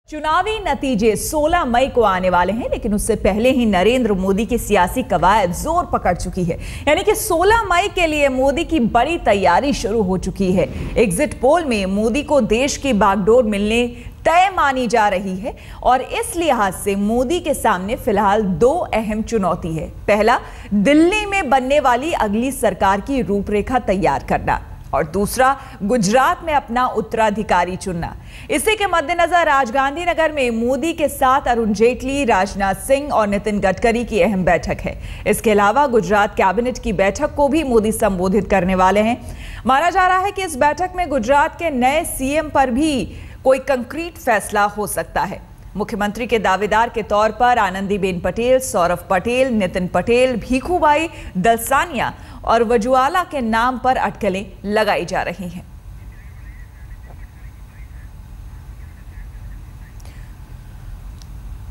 चुनावी नतीजे 16 मई को आने वाले हैं, लेकिन उससे पहले ही नरेंद्र मोदी की सियासी कवायद जोर पकड़ चुकी है। यानी कि 16 मई के लिए मोदी की बड़ी तैयारी शुरू हो चुकी है। एग्जिट पोल में मोदी को देश की बागडोर मिलने तय मानी जा रही है और इस लिहाज से मोदी के सामने फिलहाल दो अहम चुनौती है। पहला, दिल्ली में बनने वाली अगली सरकार की रूपरेखा तैयार करना और दूसरा, गुजरात में अपना उत्तराधिकारी चुनना। इसी के मद्देनजर आज गांधीनगर में मोदी के साथ अरुण जेटली, राजनाथ सिंह और नितिन गडकरी की अहम बैठक है। इसके अलावा गुजरात कैबिनेट की बैठक को भी मोदी संबोधित करने वाले हैं। माना जा रहा है कि इस बैठक में गुजरात के नए सीएम पर भी कोई कंक्रीट फैसला हो सकता है। मुख्यमंत्री के दावेदार के तौर पर आनंदीबेन पटेल, सौरभ पटेल, नितिन पटेल, भीखूभाई दलसानिया और वजुआला के नाम पर अटकलें लगाई जा रही हैं।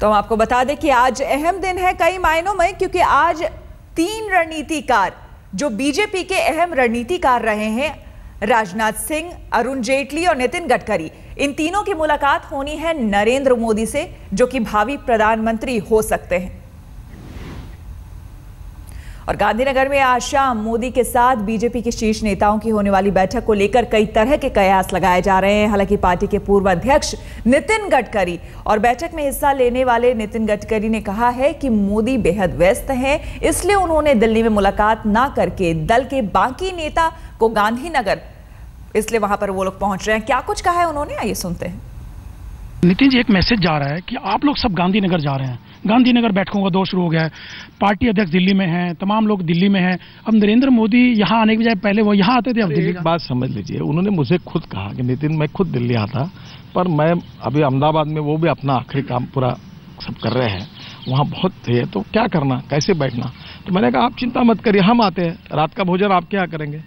तो हम आपको बता दें कि आज अहम दिन है कई मायनों में, क्योंकि आज तीन रणनीतिकार जो बीजेपी के अहम रणनीतिकार रहे हैं, राजनाथ सिंह, अरुण जेटली और नितिन गडकरी, इन तीनों की मुलाकात होनी है नरेंद्र मोदी से, जो कि भावी प्रधानमंत्री हो सकते हैं। और गांधीनगर में आज शाम मोदी के साथ बीजेपी के शीर्ष नेताओं की होने वाली बैठक को लेकर कई तरह के कयास लगाए जा रहे हैं। हालांकि पार्टी के पूर्व अध्यक्ष नितिन गडकरी और बैठक में हिस्सा लेने वाले नितिन गडकरी ने कहा है कि मोदी बेहद व्यस्त हैं, इसलिए उन्होंने दिल्ली में मुलाकात ना करके दल के बाकी नेता को गांधीनगर, इसलिए वहां पर वो लोग पहुंच रहे हैं। क्या कुछ कहा है उन्होंने, आइए सुनते हैं। नितिन जी, एक मैसेज जा रहा है कि आप लोग सब गांधीनगर जा रहे हैं। गांधीनगर बैठकों का दौर शुरू हो गया है। पार्टी अध्यक्ष दिल्ली में हैं, तमाम लोग दिल्ली में हैं। अब नरेंद्र मोदी यहाँ आने के बजाय पहले वो यहाँ आते थे, अब दिल्ली। एक बात समझ लीजिए, उन्होंने मुझे खुद कहा कि नितिन, मैं खुद दिल्ली आता, पर मैं अभी अहमदाबाद में, वो भी अपना आखिरी काम पूरा सब कर रहे हैं, वहाँ बहुत थे, तो क्या करना, कैसे बैठना। तो मैंने कहा आप चिंता मत करिए, हम आते हैं, रात का भोजन आप क्या करेंगे।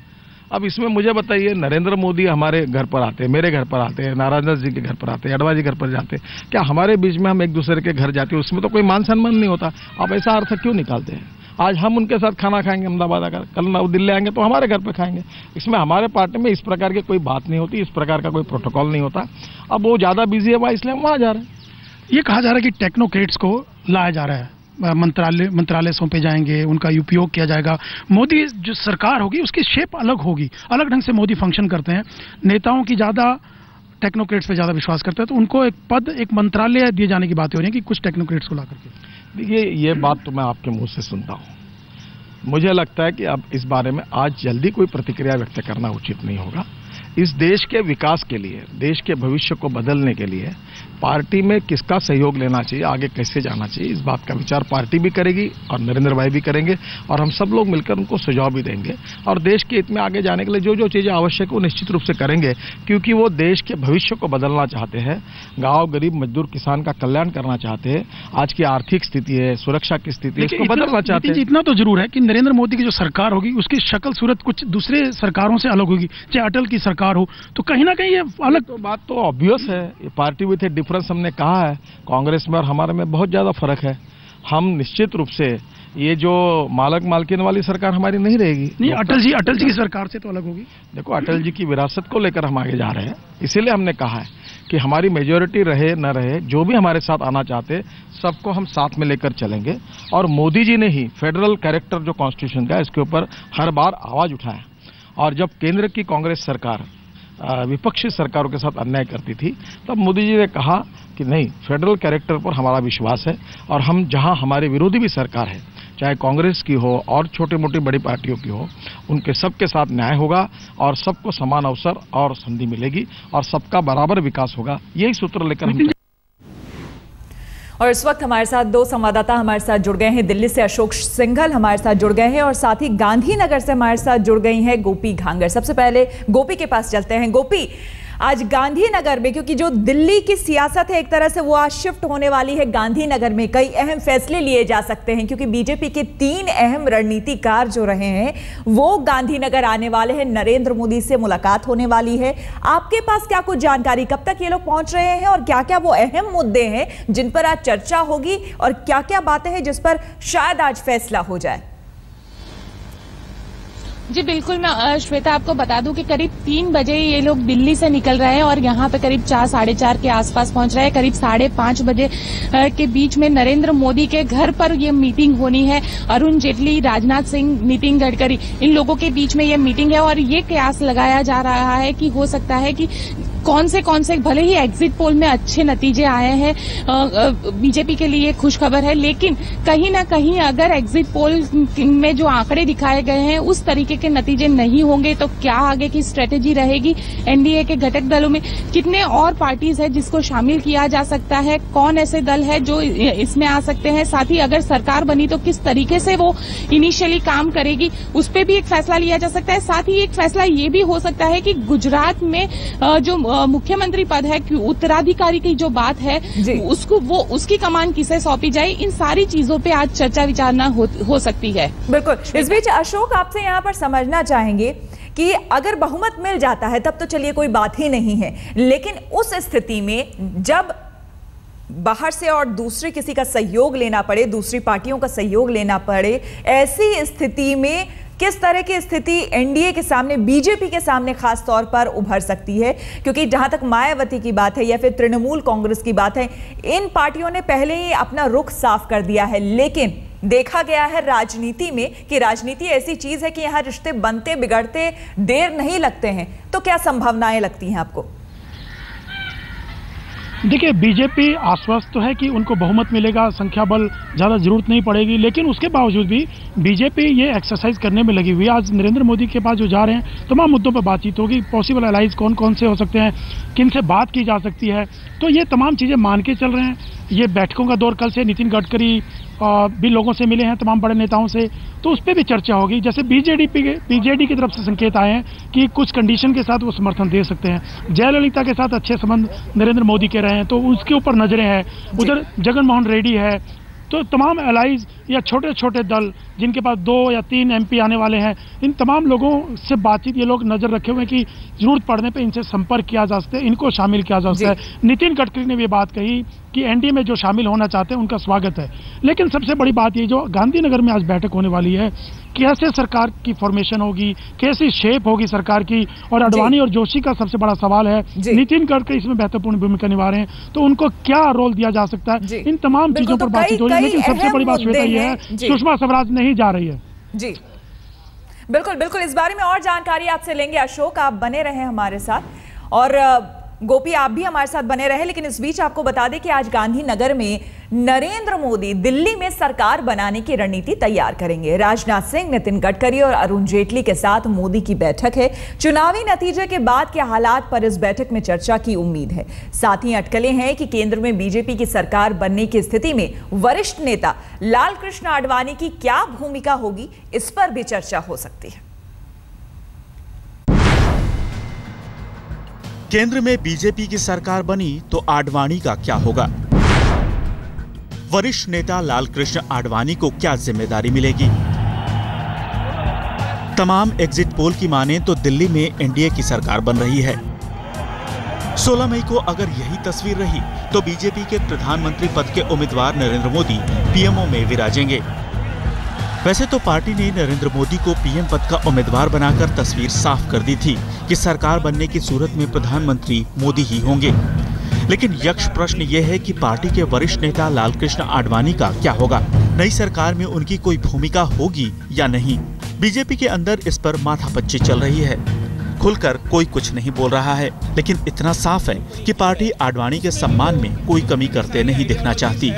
अब इसमें मुझे बताइए, नरेंद्र मोदी हमारे घर पर आते हैं, मेरे घर पर आते हैं, नारायण जी के घर पर आते हैं, अडवाणी घर पर जाते हैं, क्या हमारे बीच में हम एक दूसरे के घर जाते हैं, उसमें तो कोई मान सम्मान नहीं होता। आप ऐसा अर्थ क्यों निकालते हैं। आज हम उनके साथ खाना खाएंगे अहमदाबाद आकर, कल ना दिल्ली आएंगे तो हमारे घर पर खाएंगे। इसमें हमारे पार्टी में इस प्रकार की कोई बात नहीं होती, इस प्रकार का कोई प्रोटोकॉल नहीं होता। अब वो ज़्यादा बिजी है वहाँ, इसलिए हम वहाँ जा रहे हैं। ये कहा जा रहा है कि टेक्नोक्रेट्स को लाया जा रहा है, मंत्रालय सौंपे जाएंगे, उनका उपयोग किया जाएगा। मोदी जो सरकार होगी उसकी शेप अलग होगी, अलग ढंग से मोदी फंक्शन करते हैं। नेताओं की ज़्यादा, टेक्नोक्रेट्स पे ज़्यादा विश्वास करते हैं, तो उनको एक पद, एक मंत्रालय दिए जाने की बातें हो रही है कि कुछ टेक्नोक्रेट्स को ला करके। देखिए, ये बात तो मैं आपके मुंह से सुनता हूँ। मुझे लगता है कि अब इस बारे में आज जल्दी कोई प्रतिक्रिया व्यक्त करना उचित नहीं होगा। इस देश के विकास के लिए, देश के भविष्य को बदलने के लिए पार्टी में किसका सहयोग लेना चाहिए, आगे कैसे जाना चाहिए, इस बात का विचार पार्टी भी करेगी और नरेंद्र भाई भी करेंगे और हम सब लोग मिलकर उनको सुझाव भी देंगे। और देश के हित में आगे जाने के लिए जो जो चीज़ें आवश्यक है वो निश्चित रूप से करेंगे, क्योंकि वो देश के भविष्य को बदलना चाहते हैं। गाँव, गरीब, मजदूर, किसान का कल्याण करना चाहते हैं। आज की आर्थिक स्थिति है, सुरक्षा की स्थिति है, इसको बदलना चाहते हैं। इतना तो जरूर है कि नरेंद्र मोदी की जो सरकार होगी उसकी शक्ल सूरत कुछ दूसरे सरकारों से अलग होगी। चाहे अटल की सरकार हो, तो कहीं ना कहीं ये अलग, तो बात तो ऑब्वियस है। ये पार्टी विथ ए डिफरेंस हमने कहा है। कांग्रेस में और हमारे में बहुत ज्यादा फर्क है। हम निश्चित रूप से, ये जो मालक मालकिन वाली सरकार हमारी नहीं रहेगी। नहीं, अटल जी की सरकार से तो अलग होगी। देखो, अटल जी की विरासत को लेकर हम आगे जा रहे हैं, इसीलिए हमने कहा है कि हमारी मेजोरिटी रहे न रहे, जो भी हमारे साथ आना चाहते सबको हम साथ में लेकर चलेंगे। और मोदी जी ने ही फेडरल कैरेक्टर जो कॉन्स्टिट्यूशन का, इसके ऊपर हर बार आवाज उठाया। और जब केंद्र की कांग्रेस सरकार विपक्षी सरकारों के साथ अन्याय करती थी, तब मोदी जी ने कहा कि नहीं, फेडरल कैरेक्टर पर हमारा विश्वास है और हम जहां हमारे विरोधी भी सरकार है, चाहे कांग्रेस की हो और छोटी मोटी बड़ी पार्टियों की हो, उनके सबके साथ न्याय होगा और सबको समान अवसर और संधि मिलेगी और सबका बराबर विकास होगा। यही सूत्र लेकर हम। और इस वक्त हमारे साथ दो संवाददाता हमारे साथ जुड़ गए हैं। दिल्ली से अशोक सिंघल हमारे साथ जुड़ गए हैं और साथ ही गांधीनगर से हमारे साथ जुड़ गई हैं गोपी घांगर। सबसे पहले गोपी के पास चलते हैं। गोपी, आज गांधीनगर में, क्योंकि जो दिल्ली की सियासत है एक तरह से वो आज शिफ्ट होने वाली है गांधीनगर में, कई अहम फैसले लिए जा सकते हैं, क्योंकि बीजेपी के तीन अहम रणनीतिकार जो रहे हैं वो गांधीनगर आने वाले हैं। नरेंद्र मोदी से मुलाकात होने वाली है। आपके पास क्या कुछ जानकारी, कब तक ये लोग पहुंच रहे हैं और क्या क्या वो अहम मुद्दे हैं जिन पर आज चर्चा होगी और क्या क्या बातें हैं जिस पर शायद आज फैसला हो जाए। जी बिल्कुल, मैं श्वेता आपको बता दूं कि करीब 3 बजे ये लोग दिल्ली से निकल रहे हैं और यहाँ पे करीब 4 साढ़े 4 के आसपास पहुंच रहे हैं। करीब 5:30 बजे के बीच में नरेंद्र मोदी के घर पर ये मीटिंग होनी है। अरुण जेटली, राजनाथ सिंह, नितिन गडकरी, इन लोगों के बीच में ये मीटिंग है और ये कयास लगाया जा रहा है कि हो सकता है कि कौन से भले ही एग्जिट पोल में अच्छे नतीजे आए हैं बीजेपी के लिए खुशखबर है, लेकिन कहीं ना कहीं अगर एग्जिट पोल में जो आंकड़े दिखाए गए हैं उस तरीके के नतीजे नहीं होंगे तो क्या आगे की स्ट्रेटेजी रहेगी एनडीए के घटक दलों में, कितने और पार्टीज है जिसको शामिल किया जा सकता है, कौन ऐसे दल है जो इसमें आ सकते हैं, साथ ही अगर सरकार बनी तो किस तरीके से वो इनिशियली काम करेगी, उस पर भी एक फैसला लिया जा सकता है। साथ ही एक फैसला ये भी हो सकता है कि गुजरात में जो मुख्यमंत्री पद है, उत्तराधिकारी की जो बात है उसकी कमान किसे सौंपी जाए, इन सारी चीजों पे आज चर्चा विचारना हो सकती है। बिल्कुल। इस बीच अशोक, आपसे यहाँ पर समझना चाहेंगे कि अगर बहुमत मिल जाता है तब तो चलिए कोई बात ही नहीं है, लेकिन उस स्थिति में जब बाहर से और दूसरे किसी का सहयोग लेना पड़े, दूसरी पार्टियों का सहयोग लेना पड़े, ऐसी स्थिति में किस तरह की स्थिति एनडीए के सामने, बीजेपी के सामने खास तौर पर उभर सकती है? क्योंकि जहां तक मायावती की बात है या फिर तृणमूल कांग्रेस की बात है, इन पार्टियों ने पहले ही अपना रुख साफ कर दिया है, लेकिन देखा गया है राजनीति में कि राजनीति ऐसी चीज है कि यहां रिश्ते बनते बिगड़ते देर नहीं लगते हैं। तो क्या संभावनाएं लगती हैं आपको? देखिए, बीजेपी आश्वस्त तो है कि उनको बहुमत मिलेगा, संख्या बल ज़्यादा जरूरत नहीं पड़ेगी, लेकिन उसके बावजूद भी बीजेपी ये एक्सरसाइज करने में लगी हुई है। आज नरेंद्र मोदी के पास जो जा रहे हैं तमाम मुद्दों पर बातचीत होगी, पॉसिबल अलाइज कौन कौन से हो सकते हैं, किन से बात की जा सकती है, तो ये तमाम चीज़ें मान के चल रहे हैं। ये बैठकों का दौर, कल से नितिन गडकरी भी लोगों से मिले हैं, तमाम बड़े नेताओं से, तो उस पर भी चर्चा होगी। जैसे बीजेडी की तरफ से संकेत आए हैं कि कुछ कंडीशन के साथ वो समर्थन दे सकते हैं। जयललिता के साथ अच्छे संबंध नरेंद्र मोदी के रहे हैं, तो उसके ऊपर नजरें हैं। उधर जगन मोहन रेड्डी है, तो तमाम एलाइज या छोटे छोटे दल जिनके पास 2 या 3 एमपी आने वाले हैं, इन तमाम लोगों से बातचीत ये लोग नजर रखे हुए हैं कि जरूरत पड़ने पे इनसे संपर्क किया जा सकता है, इनको शामिल किया जा सकता है। नितिन गडकरी ने भी बात कही कि एनडीए में जो शामिल होना चाहते हैं उनका स्वागत है, लेकिन सबसे बड़ी बात ये जो गांधीनगर में आज बैठक होने वाली है, कैसे सरकार की फॉर्मेशन होगी, कैसी शेप होगी सरकार की, और अडवाणी और जोशी का सबसे बड़ा सवाल है। नितिन गडकरी इसमें महत्वपूर्ण भूमिका निभा रहे हैं, तो उनको क्या रोल दिया जा सकता है, इन तमाम चीजों पर बातचीत हो रही है। लेकिन सबसे बड़ी बात श्वेता ये है, सुषमा स्वराज नहीं जा रही है। जी बिल्कुल बिल्कुल, इस बारे में और जानकारी आपसे लेंगे। अशोक, आप बने रहे हमारे साथ, और गोपी आप भी हमारे साथ बने रहे। लेकिन इस बीच आपको बता दें कि आज गांधीनगर में नरेंद्र मोदी दिल्ली में सरकार बनाने की रणनीति तैयार करेंगे। राजनाथ सिंह, नितिन गडकरी और अरुण जेटली के साथ मोदी की बैठक है। चुनावी नतीजे के बाद के हालात पर इस बैठक में चर्चा की उम्मीद है। साथ ही अटकलें हैं कि केंद्र में बीजेपी की सरकार बनने की स्थिति में वरिष्ठ नेता लाल कृष्ण आडवाणी की क्या भूमिका होगी, इस पर भी चर्चा हो सकती है। केंद्र में बीजेपी की सरकार बनी तो आडवाणी का क्या होगा? वरिष्ठ नेता लालकृष्ण आडवाणी को क्या जिम्मेदारी मिलेगी? तमाम एग्जिट पोल की माने तो दिल्ली में एनडीए की सरकार बन रही है। 16 मई को अगर यही तस्वीर रही तो बीजेपी के प्रधानमंत्री पद के उम्मीदवार नरेंद्र मोदी पीएमओ में विराजेंगे। वैसे तो पार्टी ने नरेंद्र मोदी को पीएम पद का उम्मीदवार बनाकर तस्वीर साफ कर दी थी कि सरकार बनने की सूरत में प्रधानमंत्री मोदी ही होंगे, लेकिन यक्ष प्रश्न ये है कि पार्टी के वरिष्ठ नेता लालकृष्ण आडवाणी का क्या होगा? नई सरकार में उनकी कोई भूमिका होगी या नहीं? बीजेपी के अंदर इस पर माथापच्ची चल रही है। खुलकर कोई कुछ नहीं बोल रहा है, लेकिन इतना साफ है कि पार्टी आडवाणी के सम्मान में कोई कमी करते नहीं दिखना चाहती।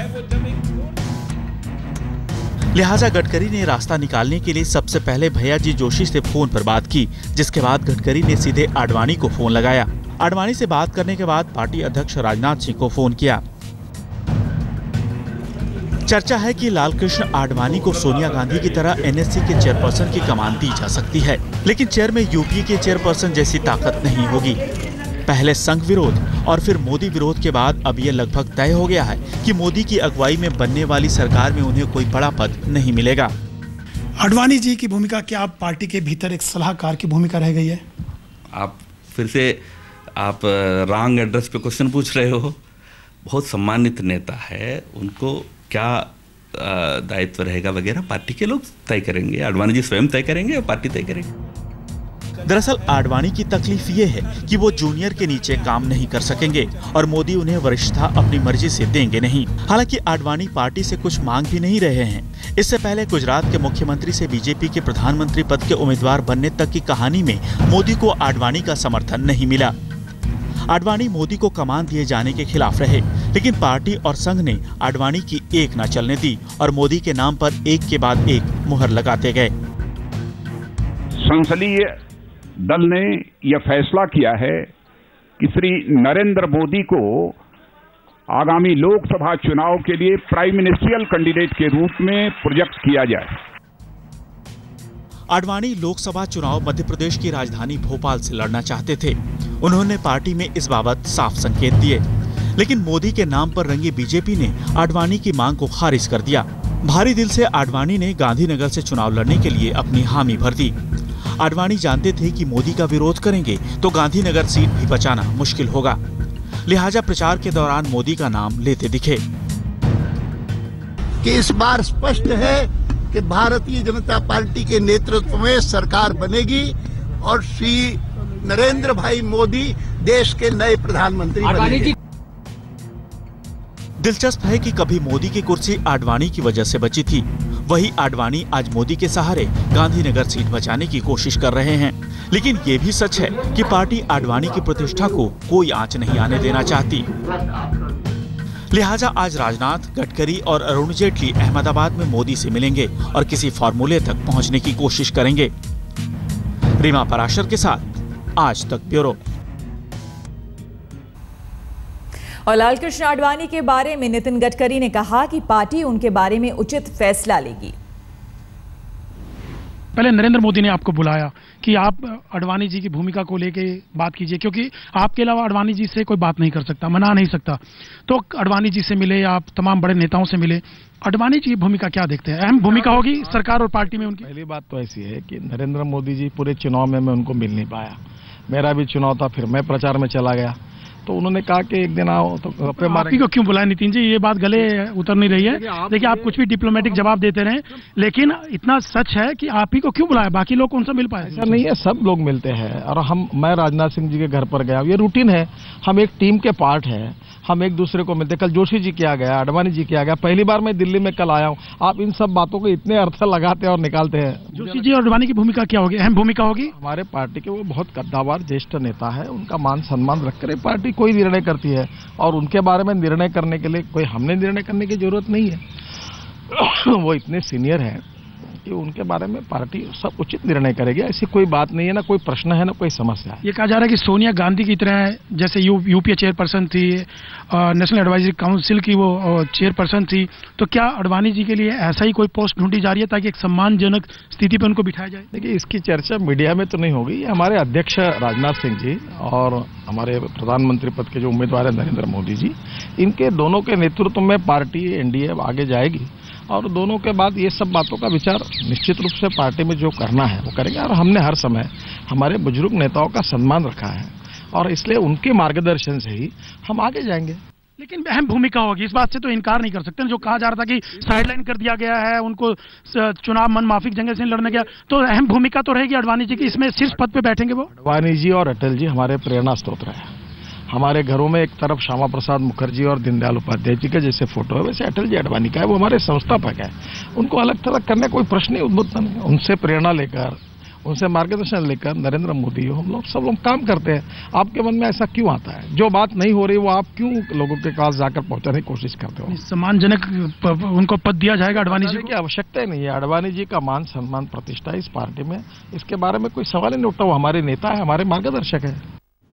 लिहाजा गडकरी ने रास्ता निकालने के लिए सबसे पहले भैयाजी जोशी से फोन पर बात की, जिसके बाद गडकरी ने सीधे आडवाणी को फोन लगाया। आडवाणी से बात करने के बाद पार्टी अध्यक्ष राजनाथ सिंह को फोन किया। चर्चा है कि लालकृष्ण आडवाणी को सोनिया गांधी की तरह एनएससी के चेयरपर्सन की कमान दी जा सकती है, लेकिन चेयर में यूपीए के चेयरपर्सन जैसी ताकत नहीं होगी। पहले संघ विरोध और फिर मोदी विरोध के बाद अब ये लगभग तय हो गया है कि मोदी की अगुवाई में बनने वाली सरकार में उन्हें कोई बड़ा पद नहीं मिलेगा। आडवाणी जी की भूमिका क्या आप पार्टी के भीतर एक सलाहकार की भूमिका रह गई है? आप फिर से आप रॉन्ग एड्रेस पे क्वेश्चन पूछ रहे हो। बहुत सम्मानित नेता है, उनको क्या दायित्व रहेगा वगैरह पार्टी के लोग तय करेंगे, आडवाणी जी स्वयं तय करेंगे और पार्टी तय करेगी। दरअसल आडवाणी की तकलीफ ये है कि वो जूनियर के नीचे काम नहीं कर सकेंगे और मोदी उन्हें वरिष्ठता अपनी मर्जी से देंगे नहीं। हालांकि आडवाणी पार्टी से कुछ मांग भी नहीं रहे हैं। इससे पहले गुजरात के मुख्यमंत्री से बीजेपी के प्रधानमंत्री पद के उम्मीदवार बनने तक की कहानी में मोदी को आडवाणी का समर्थन नहीं मिला। आडवाणी मोदी को कमान दिए जाने के खिलाफ रहे, लेकिन पार्टी और संघ ने आडवाणी की एक न चलने दी और मोदी के नाम पर एक के बाद एक मुहर लगाते गए। संसदीय दल ने यह फैसला किया है कि श्री नरेंद्र मोदी को आगामी लोकसभा चुनाव के लिए प्राइम मिनिस्ट्रियल कैंडिडेट के रूप में प्रोजेक्ट किया जाए। आडवाणी लोकसभा चुनाव मध्य प्रदेश की राजधानी भोपाल से लड़ना चाहते थे। उन्होंने पार्टी में इस बाबत साफ संकेत दिए, लेकिन मोदी के नाम पर रंगी बीजेपी ने आडवाणी की मांग को खारिज कर दिया। भारी दिल से आडवाणी ने गांधीनगर से चुनाव लड़ने के लिए अपनी हामी भर दी। आडवाणी जानते थे कि मोदी का विरोध करेंगे तो गांधीनगर सीट भी बचाना मुश्किल होगा, लिहाजा प्रचार के दौरान मोदी का नाम लेते दिखे। कि इस बार स्पष्ट है कि भारतीय जनता पार्टी के नेतृत्व में सरकार बनेगी और श्री नरेंद्र भाई मोदी देश के नए प्रधानमंत्री बनेंगे। दिलचस्प है कि कभी मोदी की कुर्सी आडवाणी की वजह से बची थी, वही आडवाणी आज मोदी के सहारे गांधीनगर सीट बचाने की कोशिश कर रहे हैं। लेकिन ये भी सच है कि पार्टी आडवाणी की प्रतिष्ठा को कोई आंच नहीं आने देना चाहती। लिहाजा आज राजनाथ, गडकरी और अरुण जेटली अहमदाबाद में मोदी से मिलेंगे और किसी फॉर्मूले तक पहुंचने की कोशिश करेंगे। रीमा पराशर के साथ आज तक ब्यूरो। और लालकृष्ण आडवाणी के बारे में नितिन गडकरी ने कहा कि पार्टी उनके बारे में उचित फैसला लेगी। पहले नरेंद्र मोदी ने आपको बुलाया कि आप आडवाणी जी की भूमिका को लेके बात कीजिए, क्योंकि आपके अलावा आडवाणी जी से कोई बात नहीं कर सकता, मना नहीं सकता। तो आडवाणी जी से मिले, आप तमाम बड़े नेताओं से मिले, आडवाणी जी की भूमिका क्या देखते हैं? अहम भूमिका होगी सरकार और पार्टी में उनकी। पहली बात तो ऐसी है कि नरेंद्र मोदी जी पूरे चुनाव में मैं उनको मिल नहीं पाया। मेरा भी चुनाव था, फिर मैं प्रचार में चला गया, तो उन्होंने कहा कि एक दिन आओ तो गप्पे मारेंगे। को क्यों बुलाया नितिन जी? ये बात गले उतर नहीं रही है। देखिए आप कुछ भी डिप्लोमेटिक जवाब देते रहे, लेकिन इतना सच है कि आप ही को क्यों बुलाया, बाकी लोग कौन सा मिल पाए? ऐसा नहीं है, सब लोग मिलते हैं। और मैं राजनाथ सिंह जी के घर पर गया, ये रूटीन है, हम एक टीम के पार्ट है, हम एक दूसरे को मिलते। कल जोशी जी किया गया, आडवाणी जी किया गया, पहली बार मैं दिल्ली में कल आया हूँ। आप इन सब बातों को इतने अर्थ लगाते हैं और निकालते हैं। जोशी जी और आडवाणी की भूमिका क्या होगी? अहम भूमिका होगी। हमारे पार्टी के वो बहुत कद्दावर ज्येष्ठ नेता है, उनका मान सम्मान रखकर पार्टी कोई निर्णय करती है और उनके बारे में निर्णय करने के लिए कोई हमने निर्णय करने की जरूरत नहीं है। वो इतने सीनियर हैं कि उनके बारे में पार्टी सब उचित निर्णय करेगी। ऐसी कोई बात नहीं है, ना कोई प्रश्न है, ना कोई समस्या है। ये कहा जा रहा है कि सोनिया गांधी की तरह जैसे यूपीए चेयरपर्सन थी, नेशनल एडवाइजरी काउंसिल की वो चेयरपर्सन थी, तो क्या आडवाणी जी के लिए ऐसा ही कोई पोस्ट ढूंढी जा रही है ताकि एक सम्मानजनक स्थिति पर उनको बिठाया जाए? देखिए इसकी चर्चा मीडिया में तो नहीं होगी। हमारे अध्यक्ष राजनाथ सिंह जी और हमारे प्रधानमंत्री पद के जो उम्मीदवार है नरेंद्र मोदी जी, इनके दोनों के नेतृत्व में पार्टी एनडीए आगे जाएगी और दोनों के बाद ये सब बातों का विचार निश्चित रूप से पार्टी में जो करना है वो करेंगे। और हमने हर समय हमारे बुजुर्ग नेताओं का सम्मान रखा है और इसलिए उनके मार्गदर्शन से ही हम आगे जाएंगे। लेकिन अहम भूमिका होगी, इस बात से तो इनकार नहीं कर सकते। जो कहा जा रहा था कि साइडलाइन कर दिया गया है, उनको चुनाव मनमाफिक जगह से लड़ने गया, तो अहम भूमिका तो रहेगी आडवाणी जी की। इसमें शीर्ष पद पे बैठेंगे वो। आडवाणी जी और अटल जी हमारे प्रेरणा स्रोत है। हमारे घरों में एक तरफ श्यामा प्रसाद मुखर्जी और दीनदयाल उपाध्याय जी के जैसे फोटो है, वैसे अटल जी आडवाणी का है। वो हमारे संस्थापक है, उनको अलग थलग करने कोई प्रश्न ही उद्भुत नहीं। उनसे प्रेरणा लेकर, उनसे मार्गदर्शन लेकर नरेंद्र मोदी हम लोग सब लोग काम करते हैं। आपके मन में ऐसा क्यों आता है? जो बात नहीं हो रही वो आप क्यों लोगों के पास जाकर पहुंचाने की कोशिश करते हो? सम्मानजनक उनको पद दिया जाएगा आडवाणी जी की आवश्यकता ही नहीं है। आडवाणी जी का मान सम्मान प्रतिष्ठा इस पार्टी में, इसके बारे में कोई सवाल ही नहीं उठता। वो हमारे नेता है, हमारे मार्गदर्शक है।